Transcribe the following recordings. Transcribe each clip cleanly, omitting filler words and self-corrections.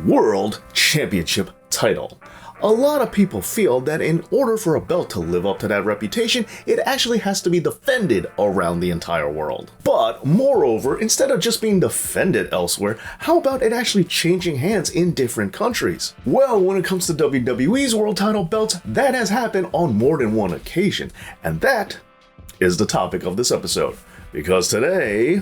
World Championship title. A lot of people feel that in order for a belt to live up to that reputation, it actually has to be defended around the entire world. But moreover, instead of just being defended elsewhere, how about it actually changing hands in different countries? Well, when it comes to WWE's world title belts, that has happened on more than one occasion, and that is the topic of this episode. Because today...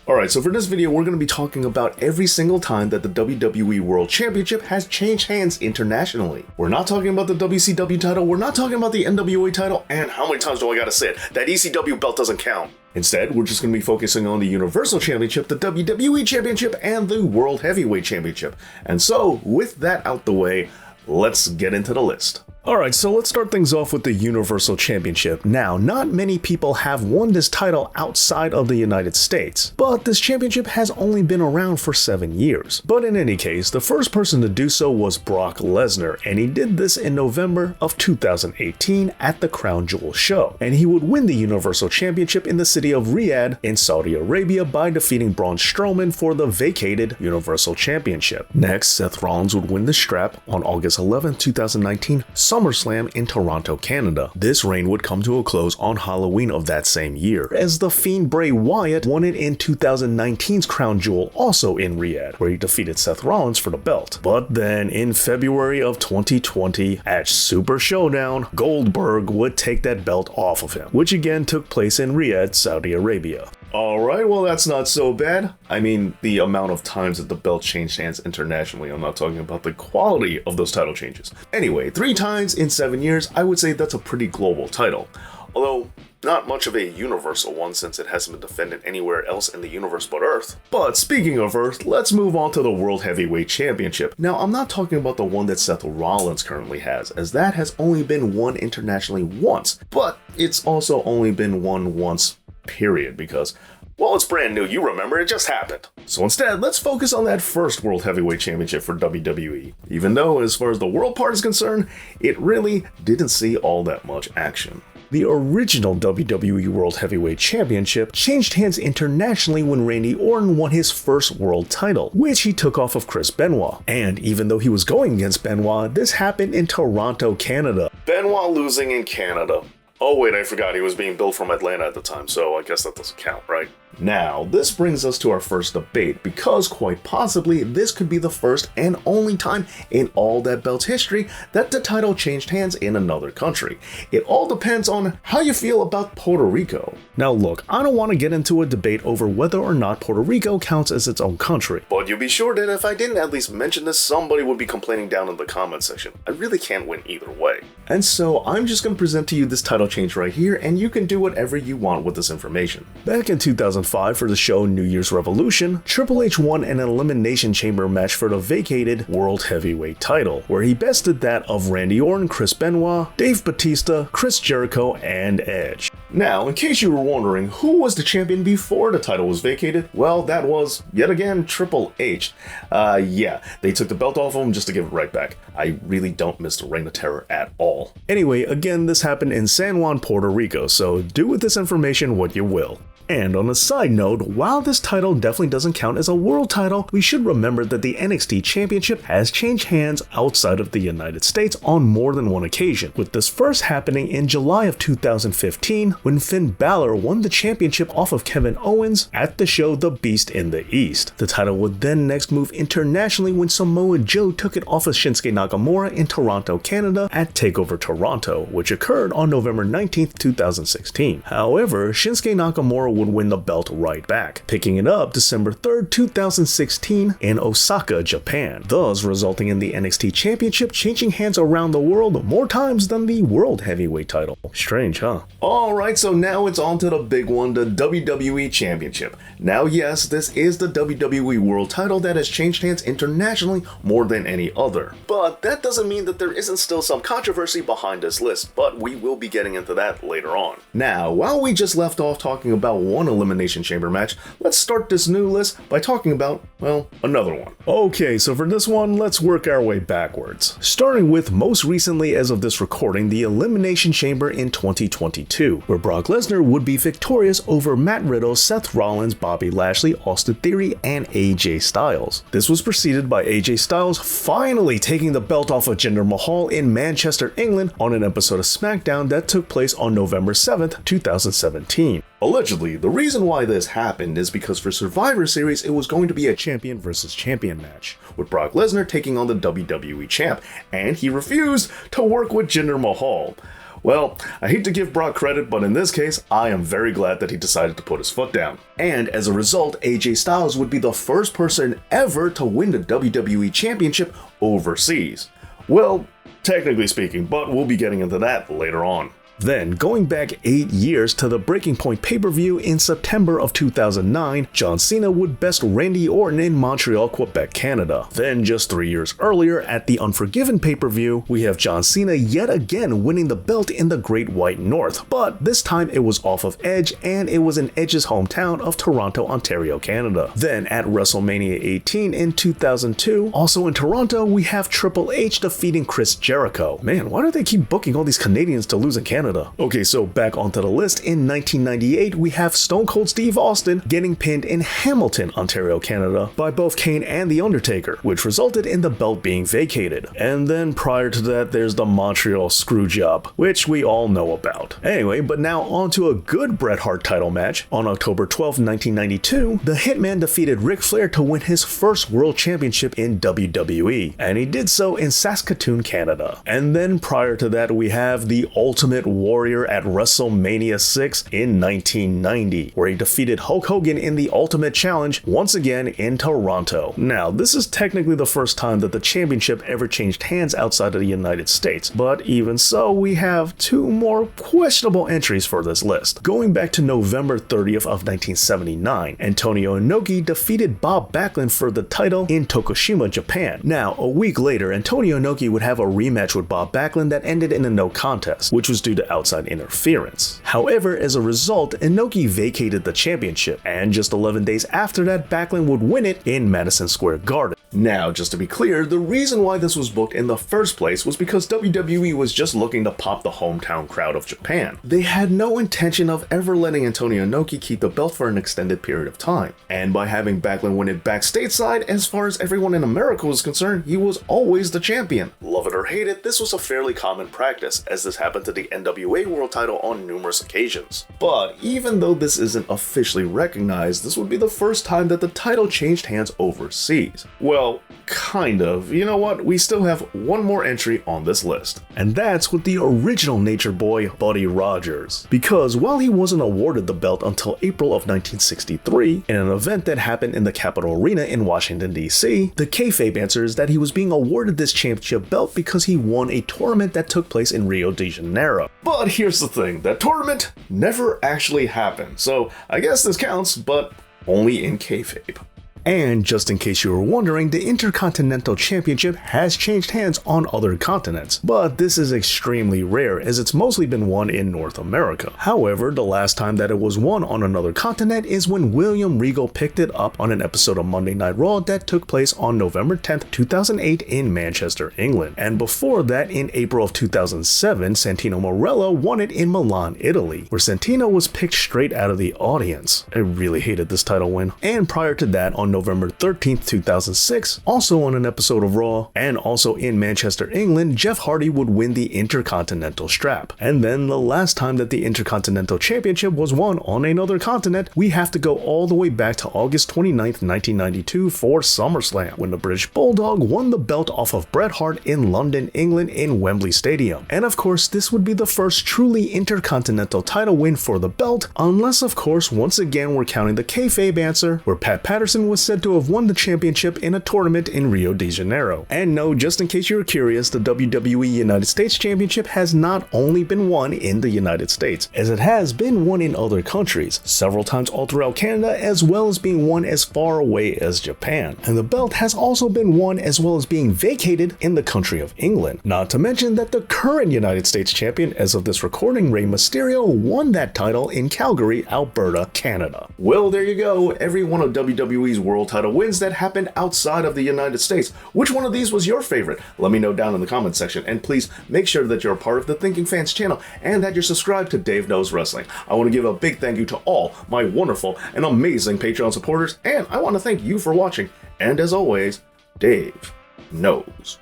Alright, so for this video, we're going to be talking about every single time that the WWE World Championship has changed hands internationally. We're not talking about the WCW title, we're not talking about the NWA title, and how many times do I gotta say it? That ECW belt doesn't count. Instead, we're just going to be focusing on the Universal Championship, the WWE Championship, and the World Heavyweight Championship. And so, with that out the way, let's get into the list. Alright, so let's start things off with the Universal Championship. Now, not many people have won this title outside of the United States, but this championship has only been around for 7 years. But in any case, the first person to do so was Brock Lesnar, and he did this in November of 2018 at the Crown Jewel show. And he would win the Universal Championship in the city of Riyadh in Saudi Arabia by defeating Braun Strowman for the vacated Universal Championship. Next, Seth Rollins would win the strap on August 11, 2019, SummerSlam in Toronto, Canada. This reign would come to a close on Halloween of that same year, as The Fiend Bray Wyatt won it in 2019's Crown Jewel, also in Riyadh, where he defeated Seth Rollins for the belt. But then in February of 2020, at Super Showdown, Goldberg would take that belt off of him, which again took place in Riyadh, Saudi Arabia. Alright, well that's not so bad. I mean, the amount of times that the belt changed hands internationally, I'm not talking about the quality of those title changes. Anyway, 3 times in 7 years, I would say that's a pretty global title. Although, not much of a universal one since it hasn't been defended anywhere else in the universe but Earth. But speaking of Earth, let's move on to the World Heavyweight Championship. Now, I'm not talking about the one that Seth Rollins currently has, as that has only been won internationally once, but it's also only been won once, period, because, well, it's brand new, you remember, it just happened. So instead, let's focus on that first World Heavyweight Championship for WWE, even though, as far as the world part is concerned, it really didn't see all that much action. The original WWE World Heavyweight Championship changed hands internationally when Randy Orton won his first world title, which he took off of Chris Benoit. And even though he was going against Benoit, this happened in Toronto, Canada. Benoit losing in Canada. Oh wait, I forgot he was being billed from Atlanta at the time, so I guess that doesn't count, right? Now, this brings us to our first debate, because quite possibly this could be the first and only time in all that belt's history that the title changed hands in another country. It all depends on how you feel about Puerto Rico. Now look, I don't want to get into a debate over whether or not Puerto Rico counts as its own country, but you'll be sure that if I didn't at least mention this, somebody would be complaining down in the comment section. I really can't win either way. And so I'm just going to present to you this title change right here, and you can do whatever you want with this information. Back in 2005, for the show New Year's Revolution, Triple H won an Elimination Chamber match for the vacated World Heavyweight title, where he bested that of Randy Orton, Chris Benoit, Dave Bautista, Chris Jericho, and Edge. Now, in case you were wondering who was the champion before the title was vacated, well, that was, yet again, Triple H. Yeah, they took the belt off of him just to give it right back. I really don't miss the Reign of Terror at all. Anyway, again, this happened in San Juan, Puerto Rico, so do with this information what you will. And on a side note, while this title definitely doesn't count as a world title, we should remember that the NXT Championship has changed hands outside of the United States on more than one occasion, with this first happening in July of 2015 when Finn Balor won the championship off of Kevin Owens at the show The Beast in the East. The title would then next move internationally when Samoa Joe took it off of Shinsuke Nakamura in Toronto, Canada at TakeOver Toronto, which occurred on November 19th, 2016. However, Shinsuke Nakamura would win the belt right back, picking it up December 3rd, 2016 in Osaka, Japan, thus resulting in the NXT Championship changing hands around the world more times than the World Heavyweight title. Strange, huh? Alright, so now it's on to the big one, the WWE Championship. Now yes, this is the WWE World title that has changed hands internationally more than any other. But that doesn't mean that there isn't still some controversy behind this list, but we will be getting into that later on. Now, while we just left off talking about one Elimination Chamber match, let's start this new list by talking about, well, another one. Okay, so for this one, let's work our way backwards. Starting with most recently as of this recording, the Elimination Chamber in 2022, where Brock Lesnar would be victorious over Matt Riddle, Seth Rollins, Bobby Lashley, Austin Theory, and AJ Styles. This was preceded by AJ Styles finally taking the belt off of Jinder Mahal in Manchester, England on an episode of SmackDown that took place on November 7th, 2017. Allegedly, the reason why this happened is because for Survivor Series, it was going to be a champion versus champion match, with Brock Lesnar taking on the WWE Champ, and he refused to work with Jinder Mahal. Well, I hate to give Brock credit, but in this case, I am very glad that he decided to put his foot down. And as a result, AJ Styles would be the first person ever to win the WWE Championship overseas. Well, technically speaking, but we'll be getting into that later on. Then, going back 8 years to the Breaking Point pay-per-view in September of 2009, John Cena would best Randy Orton in Montreal, Quebec, Canada. Then, just 3 years earlier, at the Unforgiven pay-per-view, we have John Cena yet again winning the belt in the Great White North, but this time it was off of Edge, and it was in Edge's hometown of Toronto, Ontario, Canada. Then, at WrestleMania 18 in 2002, also in Toronto, we have Triple H defeating Chris Jericho. Man, why do they keep booking all these Canadians to lose in Canada? Okay, so back onto the list, in 1998, we have Stone Cold Steve Austin getting pinned in Hamilton, Ontario, Canada, by both Kane and The Undertaker, which resulted in the belt being vacated. And then prior to that, there's the Montreal Screwjob, which we all know about. Anyway, but now onto a good Bret Hart title match. On October 12, 1992, the Hitman defeated Ric Flair to win his first World Championship in WWE, and he did so in Saskatoon, Canada. And then prior to that, we have the Ultimate Warrior at WrestleMania 6 in 1990, where he defeated Hulk Hogan in the Ultimate Challenge once again in Toronto. Now, this is technically the first time that the championship ever changed hands outside of the United States, but even so, we have two more questionable entries for this list. Going back to November 30th of 1979, Antonio Inoki defeated Bob Backlund for the title in Tokushima, Japan. Now, a week later, Antonio Inoki would have a rematch with Bob Backlund that ended in a no contest, which was due to outside interference. However, as a result, Inoki vacated the championship, and just 11 days after that, Backlund would win it in Madison Square Garden. Now, just to be clear, the reason why this was booked in the first place was because WWE was just looking to pop the hometown crowd of Japan. They had no intention of ever letting Antonio Inoki keep the belt for an extended period of time, and by having Backlund win it back stateside, as far as everyone in America was concerned, he was always the champion. Love it or hate it, this was a fairly common practice, as this happened to the NWA World title on numerous occasions. But even though this isn't officially recognized, this would be the first time that the title changed hands overseas. Well, kind of. You know what? We still have one more entry on this list, and that's with the original Nature Boy, Buddy Rogers. Because while he wasn't awarded the belt until April of 1963, in an event that happened in the Capitol Arena in Washington, D.C., the kayfabe answer is that he was being awarded this championship belt because he won a tournament that took place in Rio de Janeiro. But here's the thing, that tournament never actually happened, so I guess this counts, but only in kayfabe. And just in case you were wondering, the Intercontinental Championship has changed hands on other continents, but this is extremely rare as it's mostly been won in North America. However, the last time that it was won on another continent is when William Regal picked it up on an episode of Monday Night Raw that took place on November 10th, 2008 in Manchester, England. And before that, in April of 2007, Santino Marella won it in Milan, Italy, where Santino was picked straight out of the audience. I really hated this title win. And prior to that, on November 13th, 2006, also on an episode of Raw, and also in Manchester, England, Jeff Hardy would win the Intercontinental strap. And then the last time that the Intercontinental Championship was won on another continent, we have to go all the way back to August 29th, 1992 for SummerSlam, when the British Bulldog won the belt off of Bret Hart in London, England in Wembley Stadium. And of course, this would be the first truly Intercontinental title win for the belt, unless of course, once again, we're counting the kayfabe answer, where Pat Patterson was said to have won the championship in a tournament in Rio de Janeiro. And no, just in case you're curious, the WWE United States Championship has not only been won in the United States, as it has been won in other countries, several times all throughout Canada, as well as being won as far away as Japan. And the belt has also been won as well as being vacated in the country of England. Not to mention that the current United States champion as of this recording, Rey Mysterio, won that title in Calgary, Alberta, Canada. Well, there you go, every one of WWE's world title wins that happened outside of the United States. Which one of these was your favorite? Let me know down in the comments section, and please make sure that you're a part of the Thinking Fans channel and that you're subscribed to Dave Knows Wrestling. I want to give a big thank you to all my wonderful and amazing Patreon supporters, and I want to thank you for watching. And as always, Dave Knows